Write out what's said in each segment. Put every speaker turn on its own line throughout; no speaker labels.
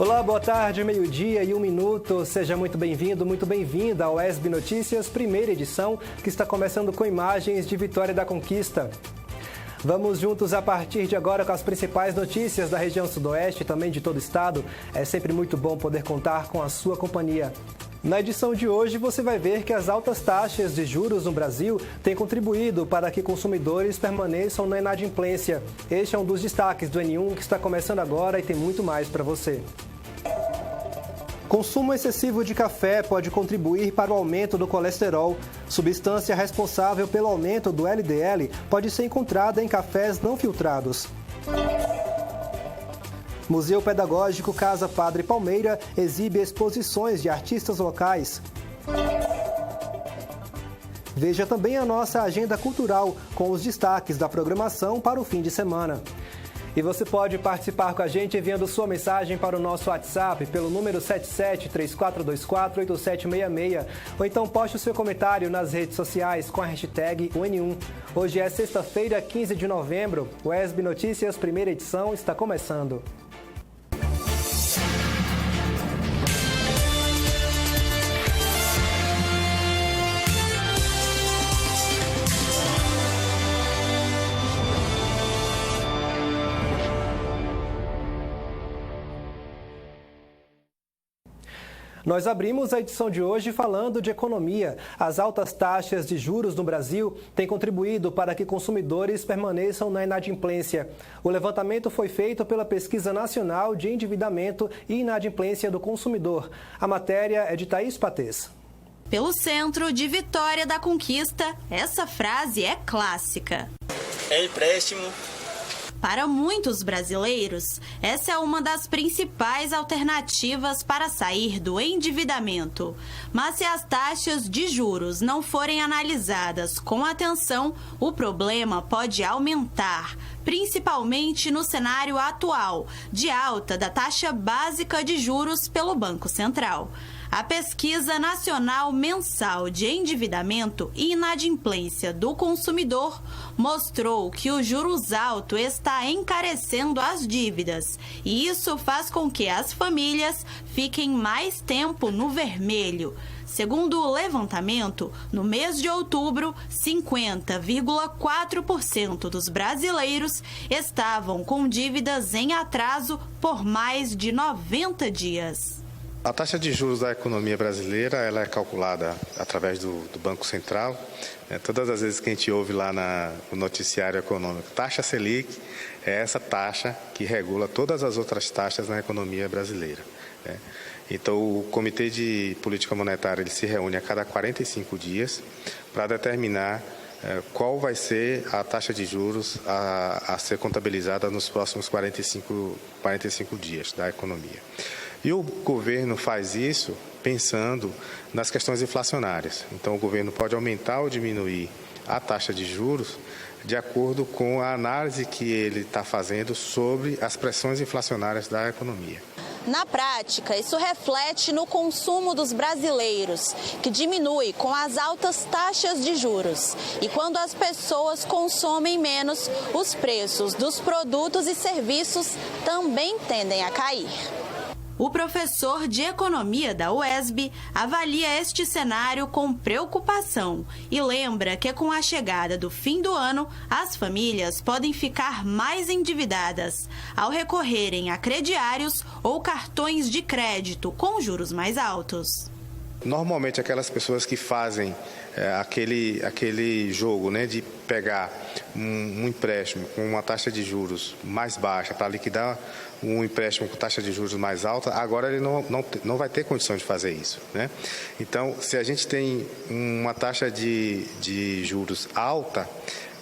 Olá, boa tarde, meio-dia e 1 minuto. Seja muito bem-vindo, muito bem-vinda ao ESB Notícias, primeira edição, que está começando com imagens de Vitória da Conquista. Vamos juntos a partir de agora com as principais notícias da região sudoeste e também de todo o estado. É sempre muito bom poder contar com a sua companhia. Na edição de hoje, você vai ver que as altas taxas de juros no Brasil têm contribuído para que consumidores permaneçam na inadimplência. Este é um dos destaques do N1 que está começando agora e tem muito mais para você. Consumo excessivo de café pode contribuir para o aumento do colesterol. Substância responsável pelo aumento do LDL pode ser encontrada em cafés não filtrados. Museu Pedagógico Casa Padre Palmeira exibe exposições de artistas locais. Veja também a nossa agenda cultural com os destaques da programação para o fim de semana. E você pode participar com a gente enviando sua mensagem para o nosso WhatsApp pelo número 7734248766 ou então poste o seu comentário nas redes sociais com a hashtag N1. Hoje é sexta-feira, 15 de novembro. O ESB Notícias, primeira edição, está começando. Nós abrimos a edição de hoje falando de economia. As altas taxas de juros no Brasil têm contribuído para que consumidores permaneçam na inadimplência. O levantamento foi feito pela Pesquisa Nacional de Endividamento e Inadimplência do Consumidor. A matéria é de Thaís Patês.
Pelo centro de Vitória da Conquista, essa frase é clássica.
É empréstimo.
Para muitos brasileiros, essa é uma das principais alternativas para sair do endividamento. Mas se as taxas de juros não forem analisadas com atenção, o problema pode aumentar, principalmente no cenário atual de alta da taxa básica de juros pelo Banco Central. A Pesquisa Nacional Mensal de Endividamento e Inadimplência do Consumidor mostrou que o juros alto está encarecendo as dívidas e isso faz com que as famílias fiquem mais tempo no vermelho. Segundo o levantamento, no mês de outubro, 50,4% dos brasileiros estavam com dívidas em atraso por mais de 90 dias.
A taxa de juros da economia brasileira ela é calculada através do Banco Central. Todas as vezes que a gente ouve lá no noticiário econômico, taxa Selic é essa taxa que regula todas as outras taxas na economia brasileira. Então, o Comitê de Política Monetária ele se reúne a cada 45 dias para determinar qual vai ser a taxa de juros a ser contabilizada nos próximos 45 dias da economia. E o governo faz isso pensando nas questões inflacionárias. Então, o governo pode aumentar ou diminuir a taxa de juros de acordo com a análise que ele está fazendo sobre as pressões inflacionárias da economia.
Na prática, isso reflete no consumo dos brasileiros, que diminui com as altas taxas de juros. E quando as pessoas consomem menos, os preços dos produtos e serviços também tendem a cair.
O professor de economia da UESB avalia este cenário com preocupação e lembra que com a chegada do fim do ano, as famílias podem ficar mais endividadas ao recorrerem a crediários ou cartões de crédito com juros mais altos.
Normalmente aquelas pessoas que fazem aquele jogo, de pegar um empréstimo com uma taxa de juros mais baixa para liquidar um empréstimo com taxa de juros mais alta, agora ele não vai ter condição de fazer isso. Então, se a gente tem uma taxa de juros alta,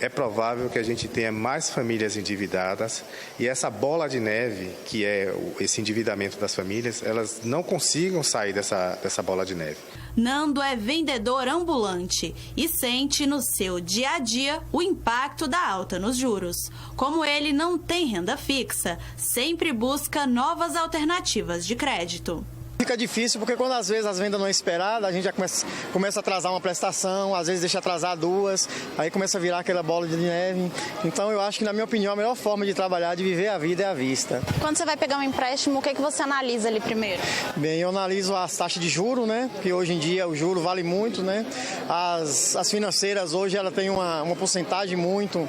é provável que a gente tenha mais famílias endividadas e essa bola de neve, que é esse endividamento das famílias, elas não consigam sair dessa bola de neve.
Nando é vendedor ambulante e sente no seu dia a dia o impacto da alta nos juros. Como ele não tem renda fixa, sempre busca novas alternativas de crédito.
fica difícil porque quando às vezes as vendas não é esperada, a gente já começa a atrasar uma prestação, às vezes deixa atrasar 2, aí começa a virar aquela bola de neve. Então eu acho que, na minha opinião, a melhor forma de trabalhar, de viver a vida é à vista.
Quando você vai pegar um empréstimo, o que você analisa ali primeiro?
Bem, eu analiso as taxas de juros, né? Porque hoje em dia o juro vale muito, né? As financeiras hoje ela tem uma porcentagem muito,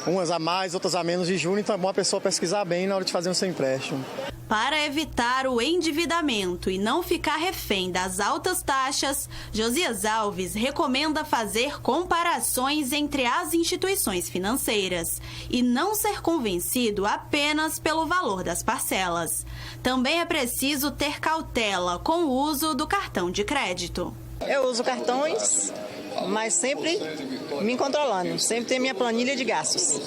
umas a mais, outras a menos de juros, então é bom a pessoa pesquisar bem na hora de fazer o seu empréstimo.
Para evitar o endividamento e não ficar refém das altas taxas, Josias Alves recomenda fazer comparações entre as instituições financeiras e não ser convencido apenas pelo valor das parcelas. Também é preciso ter cautela com o uso do cartão de crédito.
Eu uso cartões, mas sempre me controlando, sempre tenho minha planilha de gastos.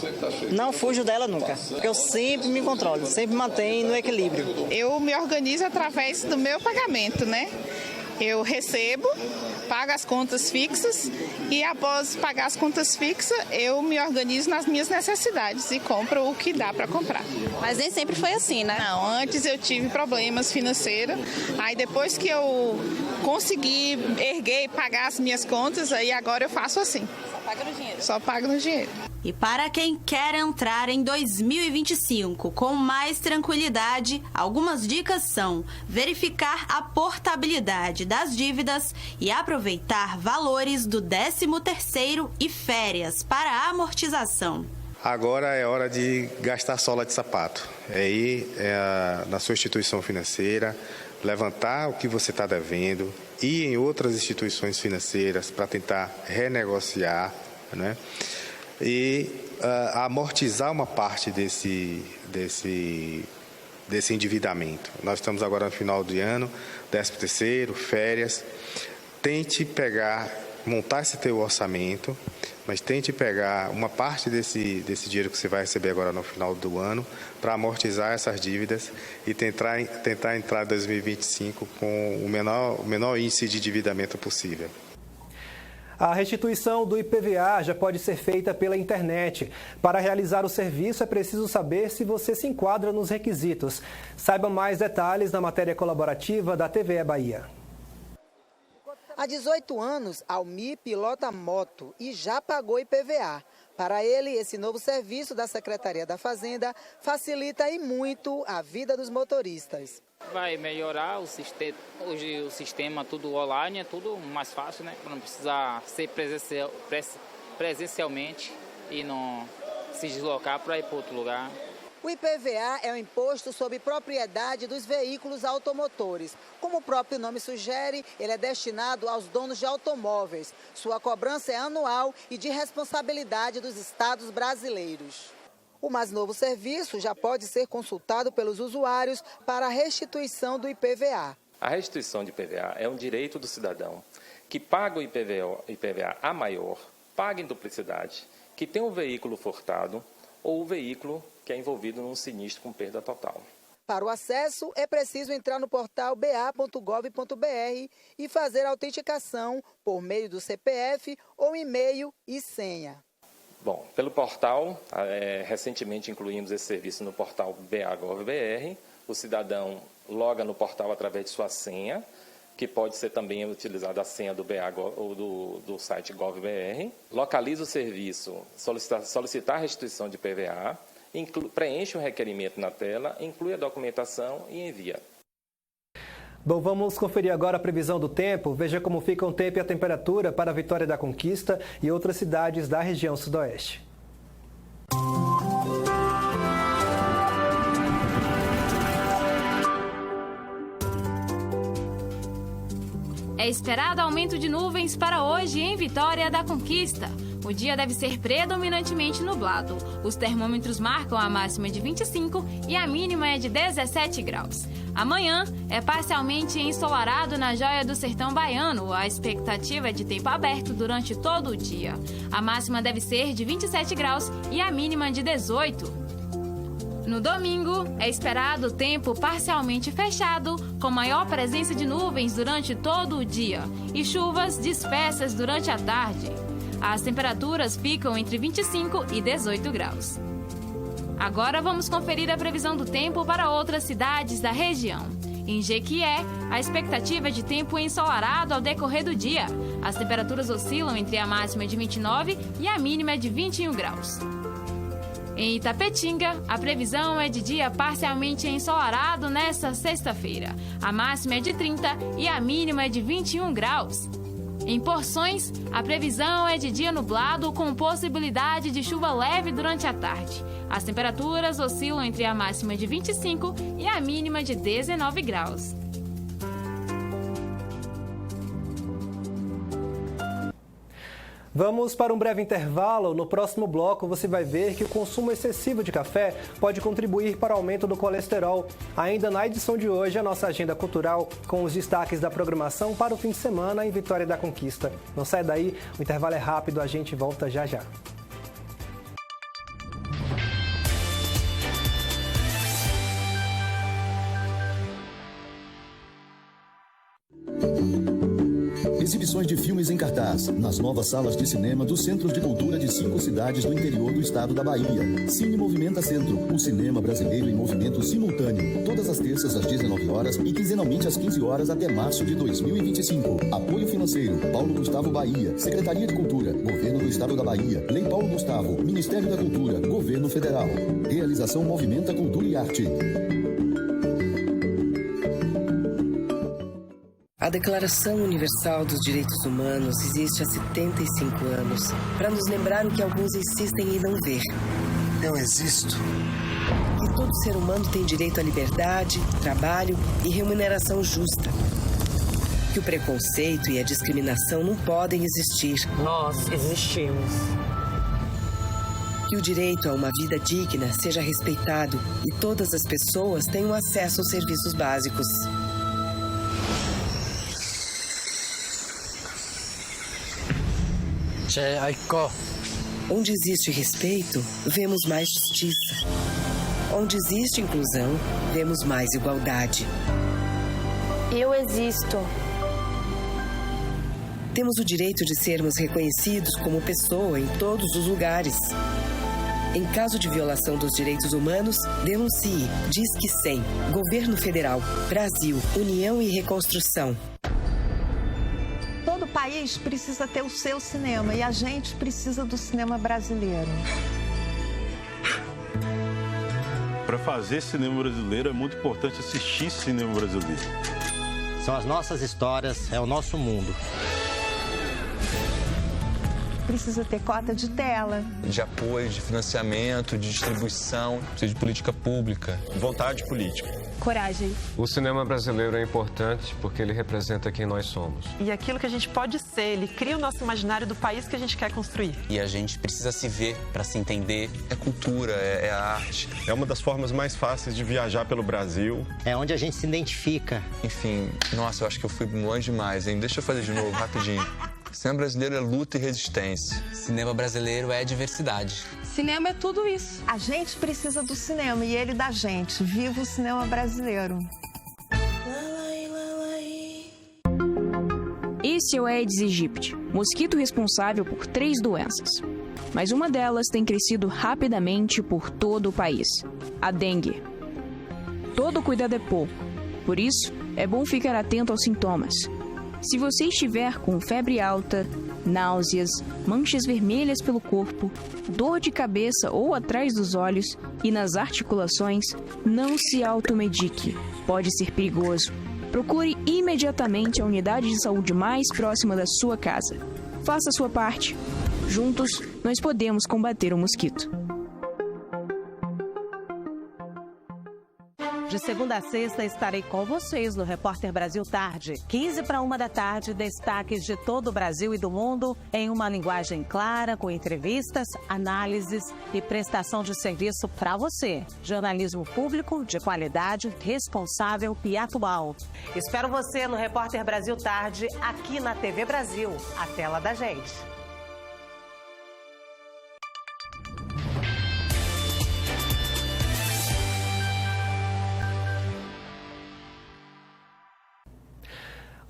Não fujo dela nunca, porque eu sempre me controlo, sempre mantenho no equilíbrio.
Eu me organizo através do meu pagamento, né? Eu recebo, pago as contas fixas e após pagar as contas fixas, eu me organizo nas minhas necessidades e compro o que dá para comprar.
Mas nem sempre foi assim, né?
Não, antes eu tive problemas financeiros, aí depois que eu consegui erguer e pagar as minhas contas, aí agora eu faço assim.
Só paga no dinheiro.
Só pago no dinheiro.
E para quem quer entrar em 2025 com mais tranquilidade, algumas dicas são verificar a portabilidade das dívidas e aproveitar valores do 13º e férias para a amortização.
Agora é hora de gastar sola de sapato. É ir na sua instituição financeira, levantar o que você está devendo, ir em outras instituições financeiras para tentar renegociar, né? E amortizar uma parte desse endividamento. Nós estamos agora no final de ano, 13º, férias. Tente montar esse teu orçamento, mas tente pegar uma parte desse dinheiro que você vai receber agora no final do ano para amortizar essas dívidas e tentar entrar em 2025 com o menor índice de endividamento possível.
A restituição do IPVA já pode ser feita pela internet. Para realizar o serviço, é preciso saber se você se enquadra nos requisitos. Saiba mais detalhes na matéria colaborativa da TVE Bahia.
Há 18 anos, Almir pilota moto e já pagou IPVA. Para ele, esse novo serviço da Secretaria da Fazenda facilita e muito a vida dos motoristas.
Vai melhorar o sistema, hoje o sistema tudo online, é tudo mais fácil, né? Para não precisar ser presencialmente e não se deslocar para ir para outro lugar.
O IPVA é um imposto sobre propriedade dos veículos automotores. Como o próprio nome sugere, ele é destinado aos donos de automóveis. Sua cobrança é anual e de responsabilidade dos estados brasileiros. O mais novo serviço já pode ser consultado pelos usuários para a restituição do IPVA.
A restituição de IPVA é um direito do cidadão que paga o IPVA a maior, paga em duplicidade, que tem um veículo furtado ou o veículo que é envolvido num sinistro com perda total.
Para o acesso, é preciso entrar no portal ba.gov.br e fazer a autenticação por meio do CPF ou e-mail e senha.
Bom, pelo portal, recentemente incluímos esse serviço no portal ba.gov.br. O cidadão loga no portal através de sua senha, que pode ser também utilizada a senha do BA ou do site Gov.br. Localiza o serviço, solicitar a restituição de IPVA, preenche o requerimento na tela, inclui a documentação e envia.
Bom, vamos conferir agora a previsão do tempo. Veja como fica o tempo e a temperatura para a Vitória da Conquista e outras cidades da região sudoeste.
É esperado aumento de nuvens para hoje em Vitória da Conquista. O dia deve ser predominantemente nublado. Os termômetros marcam a máxima de 25 e a mínima é de 17 graus. Amanhã é parcialmente ensolarado na Joia do Sertão Baiano. A expectativa é de tempo aberto durante todo o dia. A máxima deve ser de 27 graus e a mínima de 18. No domingo, é esperado tempo parcialmente fechado, com maior presença de nuvens durante todo o dia e chuvas dispersas durante a tarde. As temperaturas ficam entre 25 e 18 graus. Agora vamos conferir a previsão do tempo para outras cidades da região. Em Jequié, a expectativa é de tempo ensolarado ao decorrer do dia. As temperaturas oscilam entre a máxima de 29 e a mínima de 21 graus. Em Itapetinga, a previsão é de dia parcialmente ensolarado nesta sexta-feira. A máxima é de 30 e a mínima é de 21 graus. Em Porções, a previsão é de dia nublado com possibilidade de chuva leve durante a tarde. As temperaturas oscilam entre a máxima de 25 e a mínima de 19 graus.
Vamos para um breve intervalo. No próximo bloco, você vai ver que o consumo excessivo de café pode contribuir para o aumento do colesterol. Ainda na edição de hoje, a nossa agenda cultural com os destaques da programação para o fim de semana em Vitória da Conquista. Não sai daí, o intervalo é rápido, a gente volta já já.
Exibições de filmes em cartaz, nas novas salas de cinema dos Centros de Cultura de 5 cidades do interior do estado da Bahia. Cine Movimenta Centro, o cinema brasileiro em movimento simultâneo. Todas as terças às 19 horas e quinzenalmente às 15 horas até março de 2025. Apoio financeiro, Paulo Gustavo Bahia, Secretaria de Cultura, Governo do Estado da Bahia, Lei Paulo Gustavo, Ministério da Cultura, Governo Federal. Realização Movimenta Cultura e Arte.
A Declaração Universal dos Direitos Humanos existe há 75 anos para nos lembrar o que alguns insistem em não ver.
Eu existo.
Que todo ser humano tem direito à liberdade, trabalho e remuneração justa. Que o preconceito e a discriminação não podem existir.
Nós existimos.
Que o direito a uma vida digna seja respeitado e todas as pessoas tenham acesso aos serviços básicos. Onde existe respeito, vemos mais justiça. Onde existe inclusão, vemos mais igualdade.
Eu existo.
Temos o direito de sermos reconhecidos como pessoa em todos os lugares. Em caso de violação dos direitos humanos, denuncie. Disque 100. Governo Federal. Brasil. União e Reconstrução.
Todo país precisa ter o seu cinema e a gente precisa do cinema brasileiro.
Para fazer cinema brasileiro é muito importante assistir cinema brasileiro.
São as nossas histórias, é o nosso mundo.
Precisa ter cota de tela.
De apoio, de financiamento, de distribuição, precisa de política pública.
Vontade política.
Coragem.
O cinema brasileiro é importante porque ele representa quem nós somos.
E aquilo que a gente pode ser, ele cria o nosso imaginário do país que a gente quer construir.
E a gente precisa se ver para se entender.
É cultura, é arte.
É uma das formas mais fáceis de viajar pelo Brasil.
É onde a gente se identifica.
Enfim, nossa, eu acho que eu fui longe demais, hein? Deixa eu fazer de novo, rapidinho. Cinema brasileiro é luta e resistência.
Cinema brasileiro é diversidade.
Cinema é tudo isso.
A gente precisa do cinema e ele da gente. Viva o cinema brasileiro.
Esse é o Aedes aegypti, mosquito responsável por 3 doenças. Mas uma delas tem crescido rapidamente por todo o país: a dengue. Todo cuidado é pouco, por isso é bom ficar atento aos sintomas. Se você estiver com febre alta, náuseas, manchas vermelhas pelo corpo, dor de cabeça ou atrás dos olhos e nas articulações, não se automedique. Pode ser perigoso. Procure imediatamente a unidade de saúde mais próxima da sua casa. Faça a sua parte. Juntos, nós podemos combater o mosquito.
De segunda a sexta, estarei com vocês no Repórter Brasil Tarde. 12:45, destaques de todo o Brasil e do mundo em uma linguagem clara, com entrevistas, análises e prestação de serviço para você. Jornalismo público, de qualidade, responsável e atual. Espero você no Repórter Brasil Tarde, aqui na TV Brasil, a tela da gente.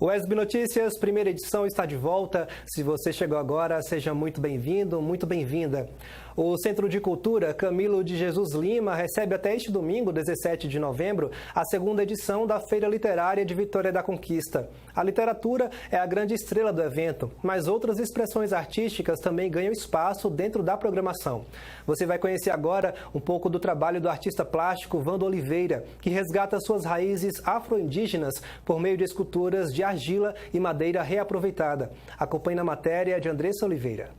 O SB Notícias, primeira edição, está de volta. Se você chegou agora, seja muito bem-vindo, muito bem-vinda. O Centro de Cultura Camilo de Jesus Lima recebe até este domingo, 17 de novembro, a segunda edição da Feira Literária de Vitória da Conquista. A literatura é a grande estrela do evento, mas outras expressões artísticas também ganham espaço dentro da programação. Você vai conhecer agora um pouco do trabalho do artista plástico Vando Oliveira, que resgata suas raízes afro-indígenas por meio de esculturas de argila e madeira reaproveitada. Acompanhe na matéria de Andressa Oliveira.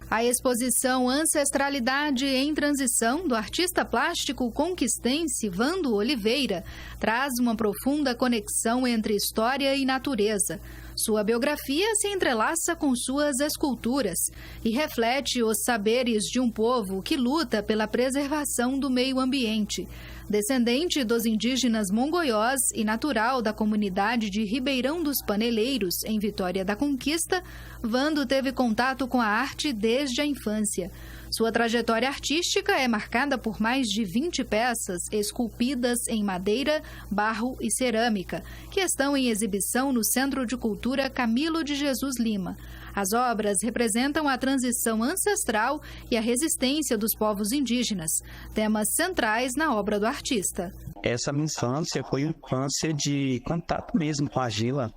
A exposição Ancestralidade em Transição, do artista plástico conquistense Vando Oliveira, traz uma profunda conexão entre história e natureza. Sua biografia se entrelaça com suas esculturas e reflete os saberes de um povo que luta pela preservação do meio ambiente. Descendente dos indígenas mongoiós e natural da comunidade de Ribeirão dos Paneleiros, em Vitória da Conquista, Vando teve contato com a arte desde a infância. Sua trajetória artística é marcada por mais de 20 peças esculpidas em madeira, barro e cerâmica, que estão em exibição no Centro de Cultura Camilo de Jesus Lima. As obras representam a transição ancestral e a resistência dos povos indígenas, temas centrais na obra do artista.
Essa minha infância foi uma infância de contato mesmo com a argila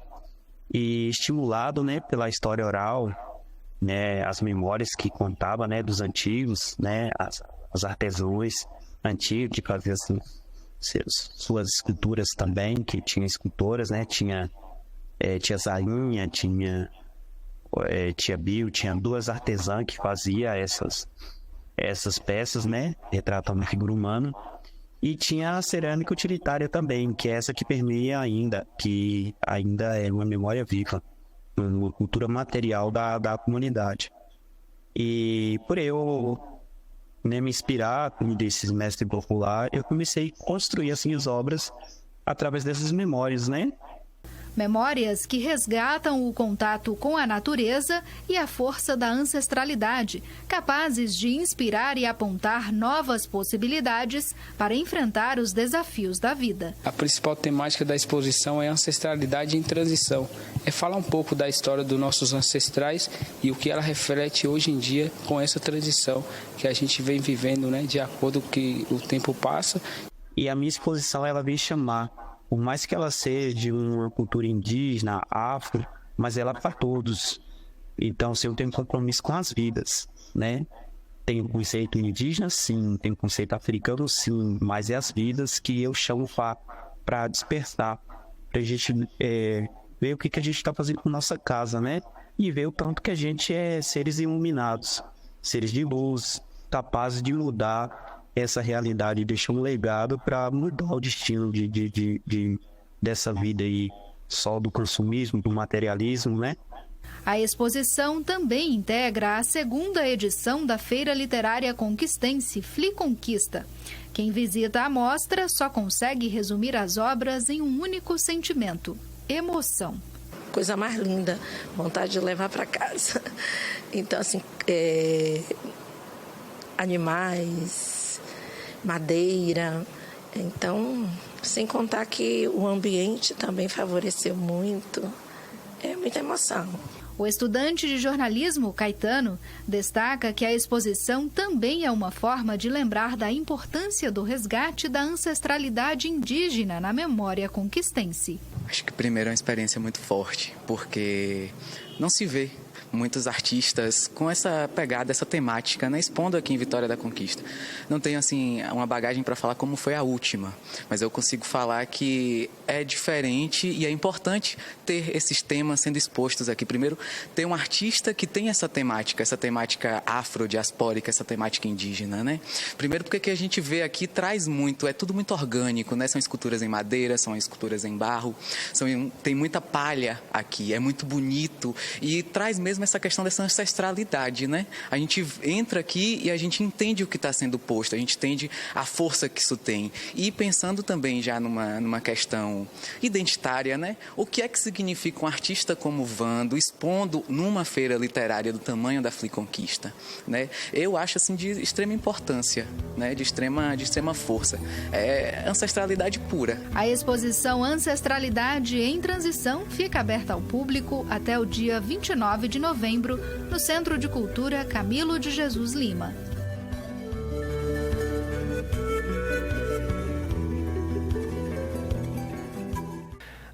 e estimulado, pela história oral, as memórias que contava, dos antigos, as artesãos antigos que faziam suas esculturas também, que tinha escultoras, tinha Zainha, tinha Tia Bill, tinha duas artesãs que faziam essas peças, retratando a figura humana. E tinha a cerâmica utilitária também, que é essa que permeia que ainda é uma memória viva, uma cultura material da comunidade. E por eu me inspirar desses mestres populares, eu comecei a construir as minhas obras através dessas memórias,
Memórias que resgatam o contato com a natureza e a força da ancestralidade, capazes de inspirar e apontar novas possibilidades para enfrentar os desafios da vida.
A principal temática da exposição é a ancestralidade em transição. É falar um pouco da história dos nossos ancestrais e o que ela reflete hoje em dia com essa transição que a gente vem vivendo, de acordo com que o tempo passa.
E a minha exposição, ela vem chamar, por mais que ela seja de uma cultura indígena, afro, mas ela é para todos. Então, eu tenho um compromisso com as vidas, Tem o conceito indígena, sim, tem o conceito africano, sim, mas é as vidas que eu chamo para despertar, para a gente ver o que a gente está fazendo com nossa casa, E ver o tanto que a gente é seres iluminados, seres de luz, capazes de mudar essa realidade, deixar um legado para mudar o destino dessa vida aí, só do consumismo, do materialismo,
A exposição também integra a segunda edição da Feira Literária Conquistense, Fli Conquista. Quem visita a mostra só consegue resumir as obras em um único sentimento: emoção.
Coisa mais linda, vontade de levar para casa. Então, assim, animais, madeira, então, sem contar que o ambiente também favoreceu muito, é muita emoção.
O estudante de jornalismo, Caetano, destaca que a exposição também é uma forma de lembrar da importância do resgate da ancestralidade indígena na memória conquistense.
Acho que primeiro é uma experiência muito forte, porque não se vê muitos artistas com essa pegada, essa temática, expondo aqui em Vitória da Conquista. Não tenho, uma bagagem para falar como foi a última, mas eu consigo falar que é diferente e é importante ter esses temas sendo expostos aqui. Primeiro, ter um artista que tem essa temática afrodiaspórica, essa temática indígena, Primeiro, porque o que a gente vê aqui traz muito, é tudo muito orgânico, São esculturas em madeira, são esculturas em barro, tem muita palha aqui, é muito bonito e traz mesmo mesmo essa questão dessa ancestralidade, né? A gente entra aqui e a gente entende o que está sendo posto, a gente entende a força que isso tem. E pensando também já numa questão identitária, né? O que é que significa um artista como Vando expondo numa feira literária do tamanho da Fliconquista, né? Eu acho assim de extrema importância, né? De extrema força. É ancestralidade pura.
A exposição Ancestralidade em Transição fica aberta ao público até o dia 29 de novembro no Centro de Cultura Camilo de Jesus Lima.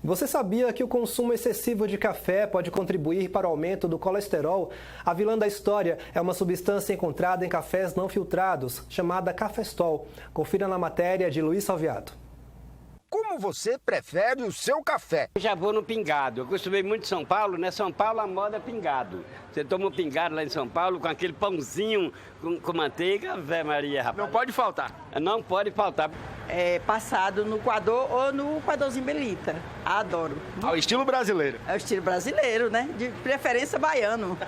Você sabia que o consumo excessivo de café pode contribuir para o aumento do colesterol? A vilã da história é uma substância encontrada em cafés não filtrados, chamada cafestol. Confira na matéria de Luiz Salviato.
Como você prefere o seu café?
Eu já vou no pingado. Eu costumei muito em São Paulo, né? São Paulo a moda é pingado. Você toma um pingado lá em São Paulo com aquele pãozinho com manteiga, Vé Maria, rapaz.
Não pode faltar.
Não pode faltar.
É passado no coador ou no coadorzinho Belita. Adoro.
Ao estilo brasileiro.
É o estilo brasileiro, né? De preferência baiano.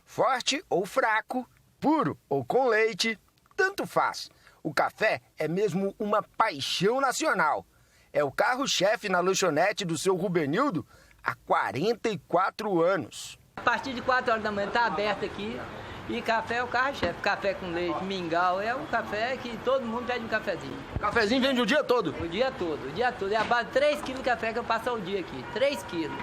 Forte ou fraco, puro ou com leite, tanto faz. O café é mesmo uma paixão nacional. É o carro-chefe na lanchonete do seu Rubenildo há 44 anos.
A partir de 4 horas da manhã está aberto aqui e café é o carro-chefe. Café com leite, mingau, é um café que todo mundo pede um cafezinho.
O cafezinho vende o dia todo?
O dia todo, o dia todo. É a base de 3 quilos de café que eu passo ao dia aqui. 3 quilos.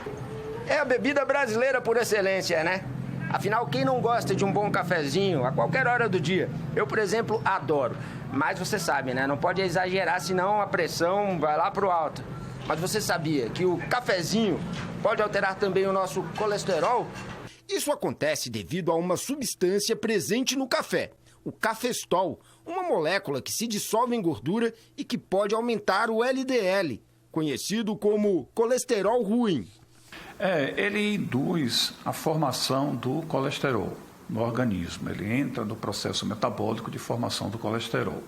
É a bebida brasileira por excelência, né? Afinal, quem não gosta de um bom cafezinho a qualquer hora do dia? Eu, por exemplo, adoro. Mas você sabe, né? Não pode exagerar, senão a pressão vai lá pro alto. Mas você sabia que o cafezinho pode alterar também o nosso colesterol? Isso acontece devido a uma substância presente no café, o cafestol, uma molécula que se dissolve em gordura e que pode aumentar o LDL, conhecido como colesterol ruim.
Ele induz a formação do colesterol no organismo. Ele entra no processo metabólico de formação do colesterol.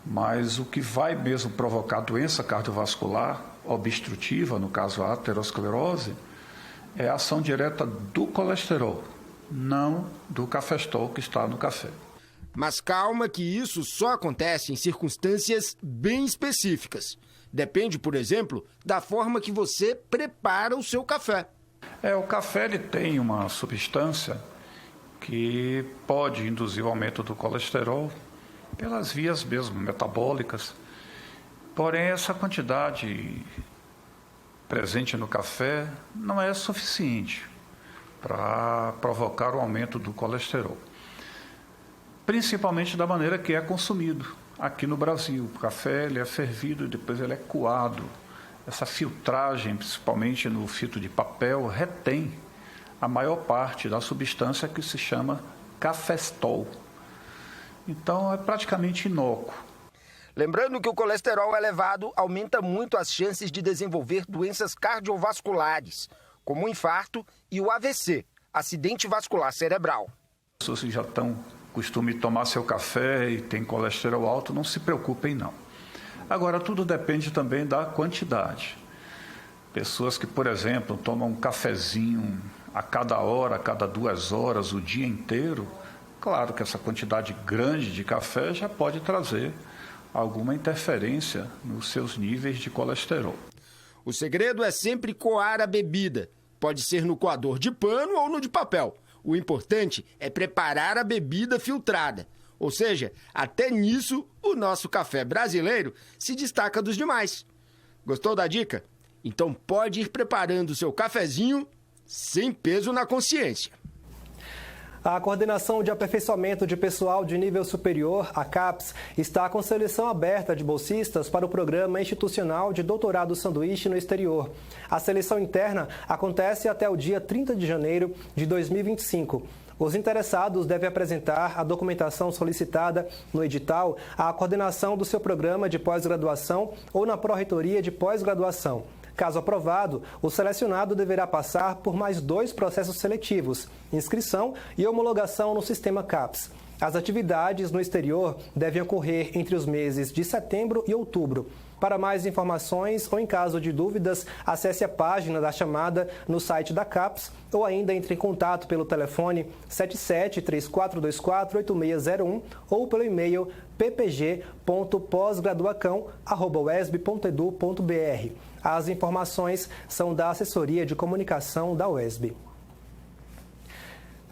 Mas o que vai mesmo provocar doença cardiovascular obstrutiva, no caso a aterosclerose, é a ação direta do colesterol, não do cafestol que está no café.
Mas calma que isso só acontece em circunstâncias bem específicas. Depende, por exemplo, da forma que você prepara o seu café.
O café ele tem uma substância que pode induzir o aumento do colesterol pelas vias mesmo metabólicas. Porém, essa quantidade presente no café não é suficiente para provocar o aumento do colesterol. Principalmente da maneira que é consumido. Aqui no Brasil, o café ele é fervido e depois ele é coado. Essa filtragem, principalmente no filtro de papel, retém a maior parte da substância que se chama cafestol. Então, é praticamente inócuo.
Lembrando que o colesterol elevado aumenta muito as chances de desenvolver doenças cardiovasculares, como o infarto e o AVC, acidente vascular cerebral.
As pessoas que já estão costume tomar seu café e tem colesterol alto, não se preocupem não. Agora, tudo depende também da quantidade. Pessoas que, por exemplo, tomam um cafezinho a cada hora, a cada 2 horas, o dia inteiro, claro que essa quantidade grande de café já pode trazer alguma interferência nos seus níveis de colesterol.
O segredo é sempre coar a bebida. Pode ser no coador de pano ou no de papel. O importante é preparar a bebida filtrada. Ou seja, até nisso, o nosso café brasileiro se destaca dos demais. Gostou da dica? Então pode ir preparando o seu cafezinho sem peso na consciência.
A Coordenação de Aperfeiçoamento de Pessoal de Nível Superior, a CAPES, está com seleção aberta de bolsistas para o Programa Institucional de Doutorado Sanduíche no Exterior. A seleção interna acontece até o dia 30 de janeiro de 2025. Os interessados devem apresentar a documentação solicitada no edital à coordenação do seu programa de pós-graduação ou na Pró-Reitoria de Pós-Graduação. Caso aprovado, o selecionado deverá passar por mais 2 processos seletivos, inscrição e homologação no sistema CAPES. As atividades no exterior devem ocorrer entre os meses de setembro e outubro. Para mais informações ou em caso de dúvidas, acesse a página da chamada no site da CAPES ou ainda entre em contato pelo telefone 77-3424-8601 ou pelo e-mail ppg.posgraduacão@uesb.edu.br. As informações são da Assessoria de Comunicação da UESB.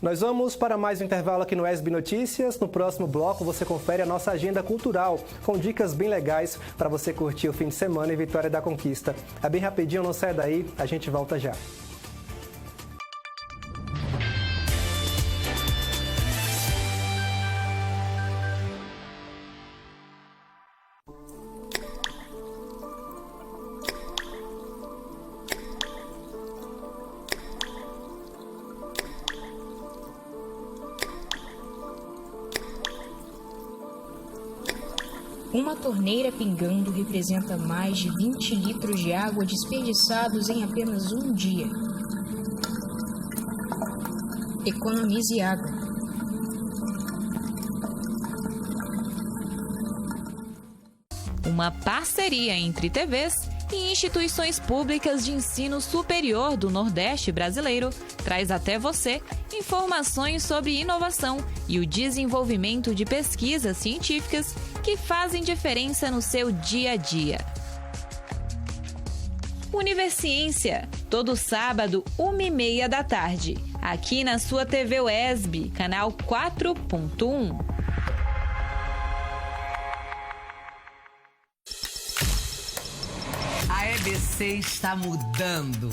Nós vamos para mais um intervalo aqui no UESB Notícias. No próximo bloco você confere a nossa agenda cultural, com dicas bem legais para você curtir o fim de semana em Vitória da Conquista. É bem rapidinho, não sai daí, a gente volta já.
Uma torneira pingando representa mais de 20 litros de água desperdiçados em apenas um dia. Economize água.
Uma parceria entre TVs e instituições públicas de ensino superior do Nordeste brasileiro traz até você informações sobre inovação e o desenvolvimento de pesquisas científicas que fazem diferença no seu dia a dia. Universiência, todo sábado, 1h30 da tarde, aqui na sua TV UESB, canal 4.1.
A EBC está mudando.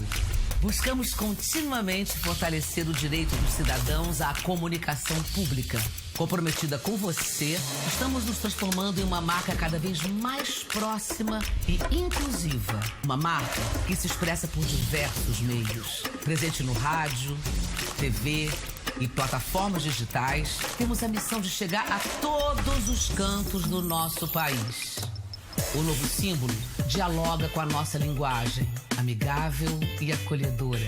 Buscamos continuamente fortalecer o direito dos cidadãos à comunicação pública. Comprometida com você, estamos nos transformando em uma marca cada vez mais próxima e inclusiva. Uma marca que se expressa por diversos meios. Presente no rádio, TV e plataformas digitais, temos a missão de chegar a todos os cantos do nosso país. O novo símbolo dialoga com a nossa linguagem, amigável e acolhedora.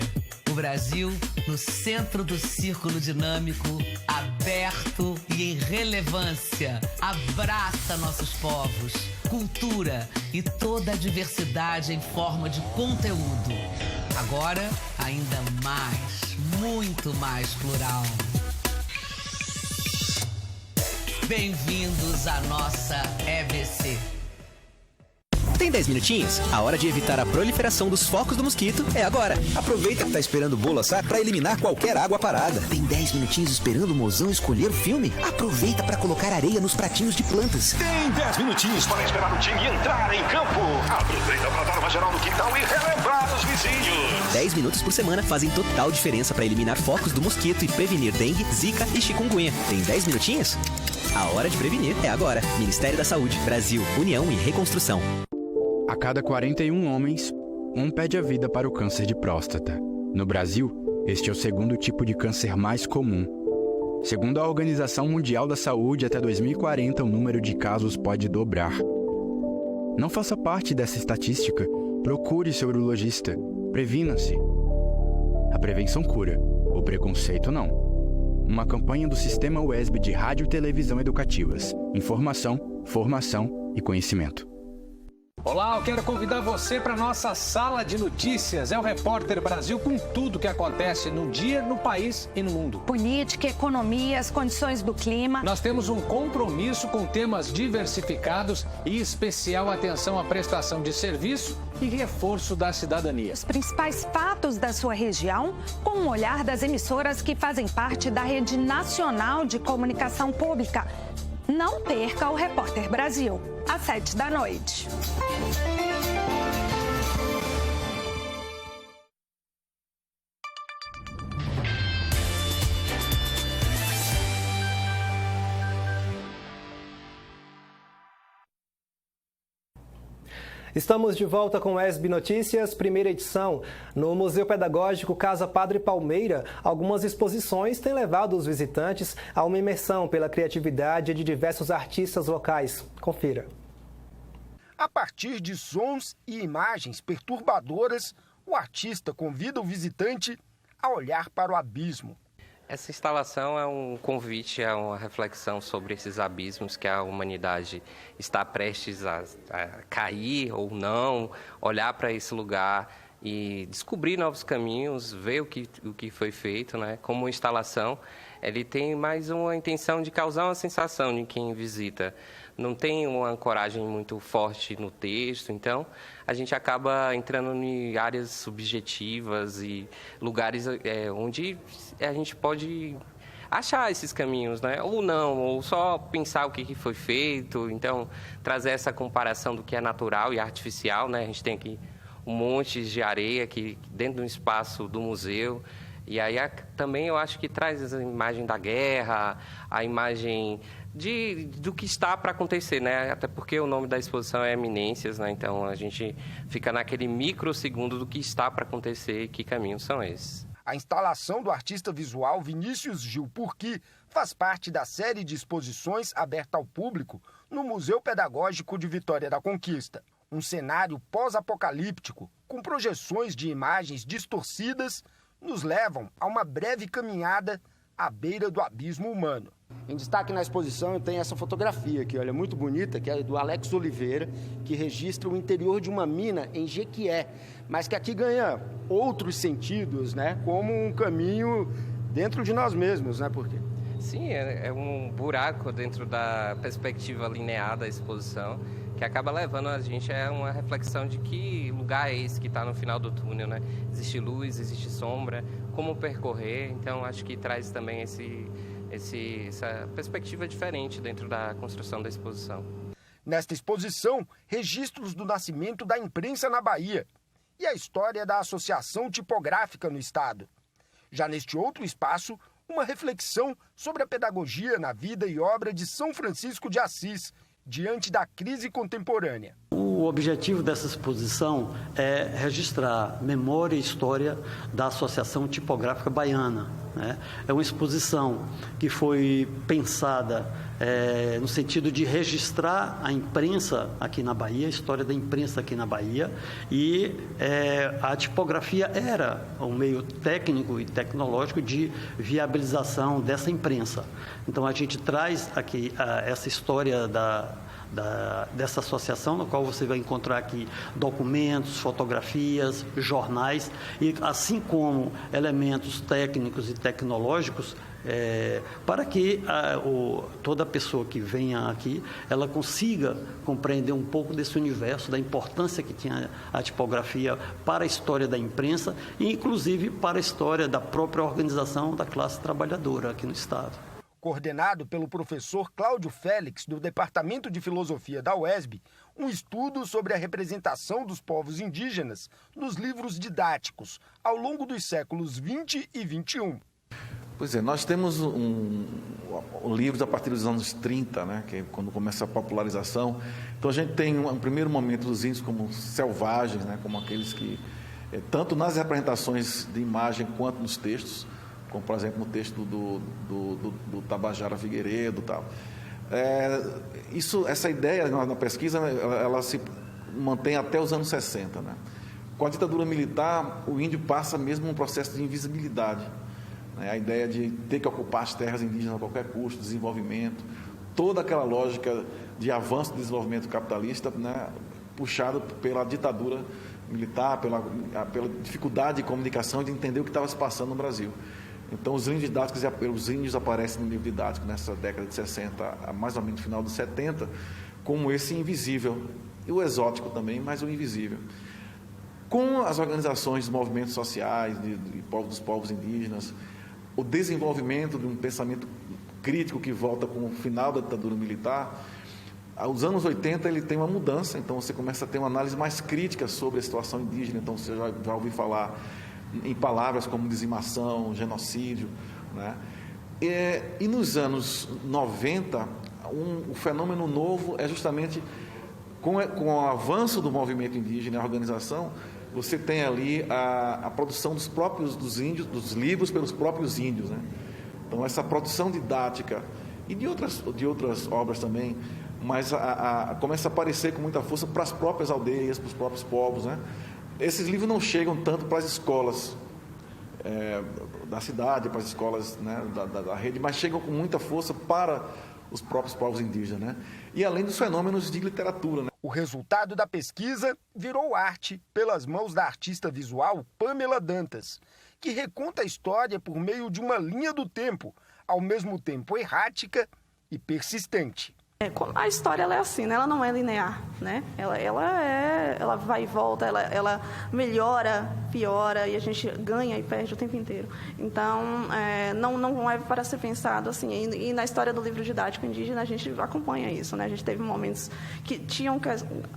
O Brasil no centro do círculo dinâmico, aberto e em relevância. Abraça nossos povos, cultura e toda a diversidade em forma de conteúdo. Agora, ainda mais, muito mais plural. Bem-vindos à nossa EBC.
Tem 10 minutinhos? A hora de evitar a proliferação dos focos do mosquito é agora.
Aproveita que tá esperando o bolo assar para eliminar qualquer água parada.
Tem 10 minutinhos esperando o mozão escolher o filme? Aproveita para colocar areia nos pratinhos de plantas.
Tem 10 minutinhos para esperar o time entrar em campo. Aproveita para dar uma geral no quintal e relembrar os vizinhos.
10 minutos por semana fazem total diferença para eliminar focos do mosquito e prevenir dengue, zika e chikungunya. Tem 10 minutinhos? A hora de prevenir é agora. Ministério da Saúde, Brasil, União e Reconstrução.
A cada 41 homens, um perde a vida para o câncer de próstata. No Brasil, este é o segundo tipo de câncer mais comum. Segundo a Organização Mundial da Saúde, até 2040 o número de casos pode dobrar. Não faça parte dessa estatística. Procure seu urologista. Previna-se. A prevenção cura, o preconceito não. Uma campanha do Sistema UESB de Rádio e Televisão Educativas. Informação, formação e conhecimento.
Olá, eu quero convidar você para a nossa sala de notícias. É o Repórter Brasil com tudo que acontece no dia, no país e no mundo.
Política, economia, as condições do clima.
Nós temos um compromisso com temas diversificados e especial atenção à prestação de serviço e reforço da cidadania.
Os principais fatos da sua região, com o olhar das emissoras que fazem parte da Rede Nacional de Comunicação Pública. Não perca o Repórter Brasil, às 19h.
Estamos de volta com o UESB Notícias, primeira edição. No Museu Pedagógico Casa Padre Palmeira, algumas exposições têm levado os visitantes a uma imersão pela criatividade de diversos artistas locais. Confira.
A partir de sons e imagens perturbadoras, o artista convida o visitante a olhar para o abismo.
Essa instalação é um convite a uma reflexão sobre esses abismos que a humanidade está prestes a cair ou não, olhar para esse lugar e descobrir novos caminhos, ver o que foi feito, né? Como instalação, ele tem mais uma intenção de causar uma sensação de quem visita. Não tem uma ancoragem muito forte no texto, então a gente acaba entrando em áreas subjetivas e lugares onde a gente pode achar esses caminhos, né? Ou não, ou só pensar o que foi feito. Então, trazer essa comparação do que é natural e artificial, né? A gente tem aqui um monte de areia aqui dentro do espaço do museu. E aí também eu acho que traz a imagem da guerra, a imagem do que está para acontecer, né? Até porque o nome da exposição é Eminências, né? Então a gente fica naquele microsegundo do que está para acontecer e que caminhos são esses.
A instalação do artista visual Vinícius Gil Purqui faz parte da série de exposições aberta ao público no Museu Pedagógico de Vitória da Conquista. Um cenário pós-apocalíptico, com projeções de imagens distorcidas, nos levam a uma breve caminhada à beira do abismo humano.
Em destaque na exposição tem essa fotografia aqui, olha, muito bonita, que é do Alex Oliveira, que registra o interior de uma mina em Jequié, mas que aqui ganha outros sentidos, né? Como um caminho dentro de nós mesmos, né? Por quê?
Sim, é um buraco dentro da perspectiva linear da exposição, que acaba levando a gente a uma reflexão de que lugar é esse que está no final do túnel, né? Existe luz, existe sombra, como percorrer, então acho que traz também essa perspectiva diferente dentro da construção da exposição.
Nesta exposição, registros do nascimento da imprensa na Bahia e a história da Associação Tipográfica no Estado. Já neste outro espaço, uma reflexão sobre a pedagogia na vida e obra de São Francisco de Assis, diante da crise contemporânea.
O objetivo dessa exposição é registrar memória e história da Associação Tipográfica Baiana, né? É uma exposição que foi pensada no sentido de registrar a imprensa aqui na Bahia, a história da imprensa aqui na Bahia, e a tipografia era um meio técnico e tecnológico de viabilização dessa imprensa. Então a gente traz aqui essa história dessa associação, no qual você vai encontrar aqui documentos, fotografias, jornais, e assim como elementos técnicos e tecnológicos, para que toda pessoa que venha aqui, ela consiga compreender um pouco desse universo, da importância que tinha a tipografia para a história da imprensa e, inclusive, para a história da própria organização da classe trabalhadora aqui no Estado.
Coordenado pelo professor Cláudio Félix, do Departamento de Filosofia da UESB, um estudo sobre a representação dos povos indígenas nos livros didáticos ao longo dos séculos 20 e 21.
Pois é, nós temos livros a partir dos anos 30, né, que é quando começa a popularização. Então a gente tem um primeiro momento dos índios como selvagens, né, como aqueles que, tanto nas representações de imagem quanto nos textos, como por exemplo no texto do Tabajara Figueiredo e tal. Essa ideia na pesquisa, ela se mantém até os anos 60. Né? Com a ditadura militar, o índio passa mesmo um processo de invisibilidade. Né? A ideia de ter que ocupar as terras indígenas a qualquer custo, desenvolvimento, toda aquela lógica de avanço do desenvolvimento capitalista, né? Puxado pela ditadura militar, pela dificuldade de comunicação, de entender o que estava se passando no Brasil. Então, os índios didáticos, os índios aparecem no livro didático nessa década de 60, mais ou menos no final dos 70, como esse invisível, e o exótico também, mas o invisível. Com as organizações dos movimentos sociais, dos povos indígenas, o desenvolvimento de um pensamento crítico que volta com o final da ditadura militar, aos anos 80 ele tem uma mudança, então você começa a ter uma análise mais crítica sobre a situação indígena, então você já ouviu falar em palavras como dizimação, genocídio, né? E nos anos 90, o fenômeno novo é justamente com o avanço do movimento indígena e a organização, você tem ali a produção dos índios, dos livros pelos próprios índios, né? Então essa produção didática e de outras obras também, mas começa a aparecer com muita força para as próprias aldeias, para os próprios povos, né? Esses livros não chegam tanto para as escolas, da cidade, para as escolas, né, da rede, mas chegam com muita força para os próprios povos indígenas, né? E além dos fenômenos de literatura, né?
O resultado da pesquisa virou arte pelas mãos da artista visual Pamela Dantas, que reconta a história por meio de uma linha do tempo, ao mesmo tempo errática e persistente.
A história ela é assim, né? Ela não é linear, né? Ela vai e volta, ela melhora, piora e a gente ganha e perde o tempo inteiro. Então, não é para ser pensado assim. E na história do livro didático indígena a gente acompanha isso, né? A gente teve momentos que tinham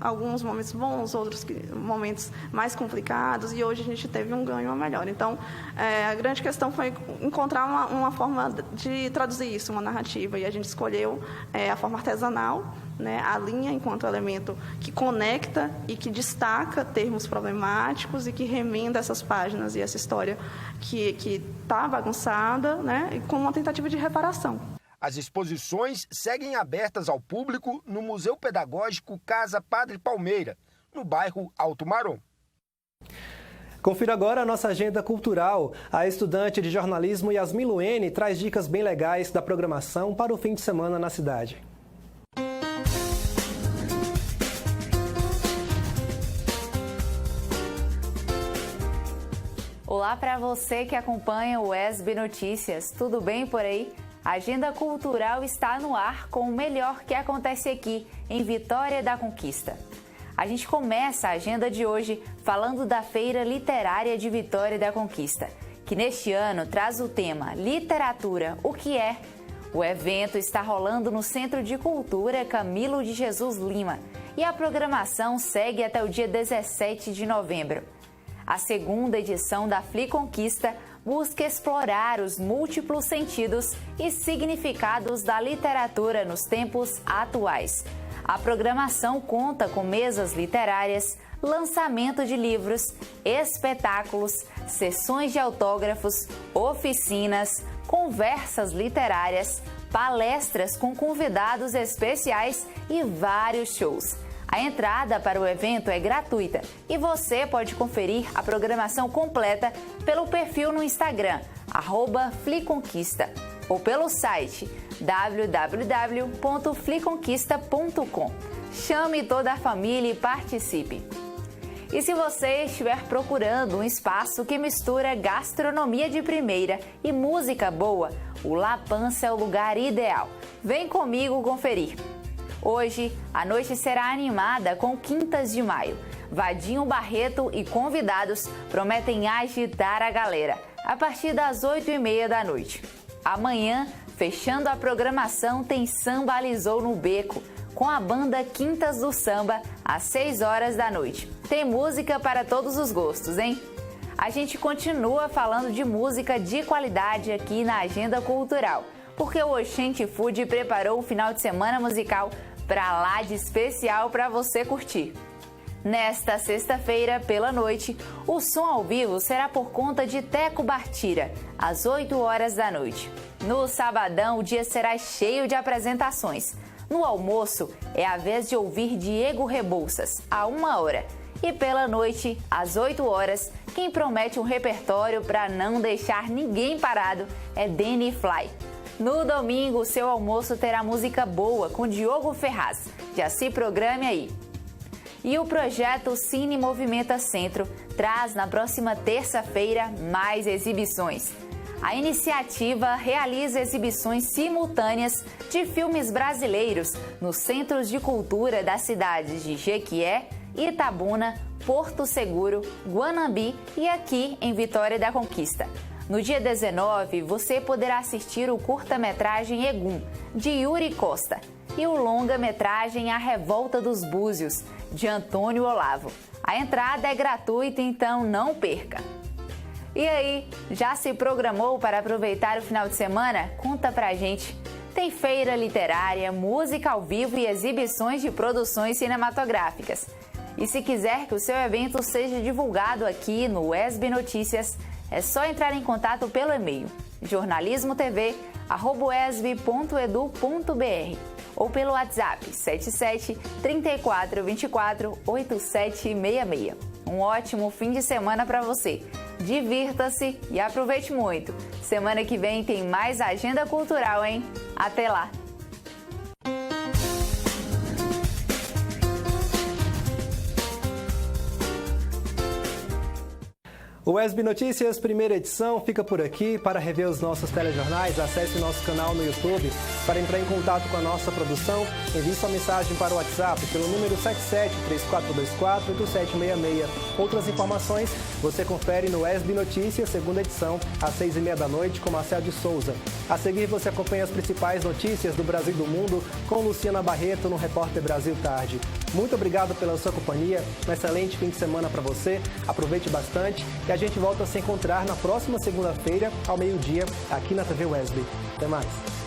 alguns momentos bons, outros momentos mais complicados e hoje a gente teve um ganho melhor. Então, a grande questão foi encontrar uma forma de traduzir isso, uma narrativa, e a gente escolheu a forma artesanal, né, a linha enquanto elemento que conecta e que destaca termos problemáticos e que remenda essas páginas e essa história que está bagunçada, né, com uma tentativa de reparação.
As exposições seguem abertas ao público no Museu Pedagógico Casa Padre Palmeira, no bairro Alto Marom.
Confira agora a nossa agenda cultural. A estudante de jornalismo Yasmin Luene traz dicas bem legais da programação para o fim de semana na cidade.
Olá para você que acompanha o ESB Notícias, tudo bem por aí? A agenda cultural está no ar com o melhor que acontece aqui, em Vitória da Conquista. A gente começa a agenda de hoje falando da Feira Literária de Vitória da Conquista, que neste ano traz o tema Literatura, o que é? O evento está rolando no Centro de Cultura Camilo de Jesus Lima e a programação segue até o dia 17 de novembro. A segunda edição da Fli Conquista busca explorar os múltiplos sentidos e significados da literatura nos tempos atuais. A programação conta com mesas literárias, lançamento de livros, espetáculos, sessões de autógrafos, oficinas, conversas literárias, palestras com convidados especiais e vários shows. A entrada para o evento é gratuita e você pode conferir a programação completa pelo perfil no Instagram, @fliconquista, ou pelo site www.fliconquista.com. Chame toda a família e participe. E se você estiver procurando um espaço que mistura gastronomia de primeira e música boa, o La Pança é o lugar ideal. Vem comigo conferir. Hoje, a noite será animada com Quintas de Maio. Vadinho Barreto e convidados prometem agitar a galera, a partir das 8h30 da noite. Amanhã, fechando a programação, tem Samba Alisou no Beco, com a banda Quintas do Samba, às 6 horas da noite. Tem música para todos os gostos, hein? A gente continua falando de música de qualidade aqui na Agenda Cultural, porque o Oxente Food preparou um final de semana musical pra lá de especial para você curtir. Nesta sexta-feira, pela noite, o som ao vivo será por conta de Teco Bartira, às 8 horas da noite. No sabadão, o dia será cheio de apresentações. No almoço, é a vez de ouvir Diego Rebouças, a 1 hora. E pela noite, às 8 horas, quem promete um repertório para não deixar ninguém parado é Danny Fly. No domingo, o seu almoço terá música boa com Diogo Ferraz. Já se programe aí. E o projeto Cine Movimenta Centro traz na próxima terça-feira mais exibições. A iniciativa realiza exibições simultâneas de filmes brasileiros nos centros de cultura das cidades de Jequié, Itabuna, Porto Seguro, Guanambi e aqui em Vitória da Conquista. No dia 19, você poderá assistir o curta-metragem Egum, de Yuri Costa, e o longa-metragem A Revolta dos Búzios, de Antônio Olavo. A entrada é gratuita, então não perca! E aí, já se programou para aproveitar o final de semana? Conta pra gente! Tem feira literária, música ao vivo e exibições de produções cinematográficas. E se quiser que o seu evento seja divulgado aqui no ESB Notícias, é só entrar em contato pelo e-mail jornalismotv@esb.edu.br ou pelo WhatsApp 77 34 24 8766. Um ótimo fim de semana para você. Divirta-se e aproveite muito. Semana que vem tem mais agenda cultural, hein? Até lá!
O ESB Notícias, primeira edição, fica por aqui. Para rever os nossos telejornais, acesse nosso canal no YouTube. Para entrar em contato com a nossa produção, envie sua mensagem para o WhatsApp pelo número 7734248766. Outras informações você confere no ESB Notícias, segunda edição, às 6h30 da noite, com Marcelo de Souza. A seguir, você acompanha as principais notícias do Brasil e do mundo com Luciana Barreto no Repórter Brasil Tarde. Muito obrigado pela sua companhia. Um excelente fim de semana para você. Aproveite bastante e a gente volta a se encontrar na próxima segunda-feira, ao meio-dia, aqui na TV UESB. Até mais.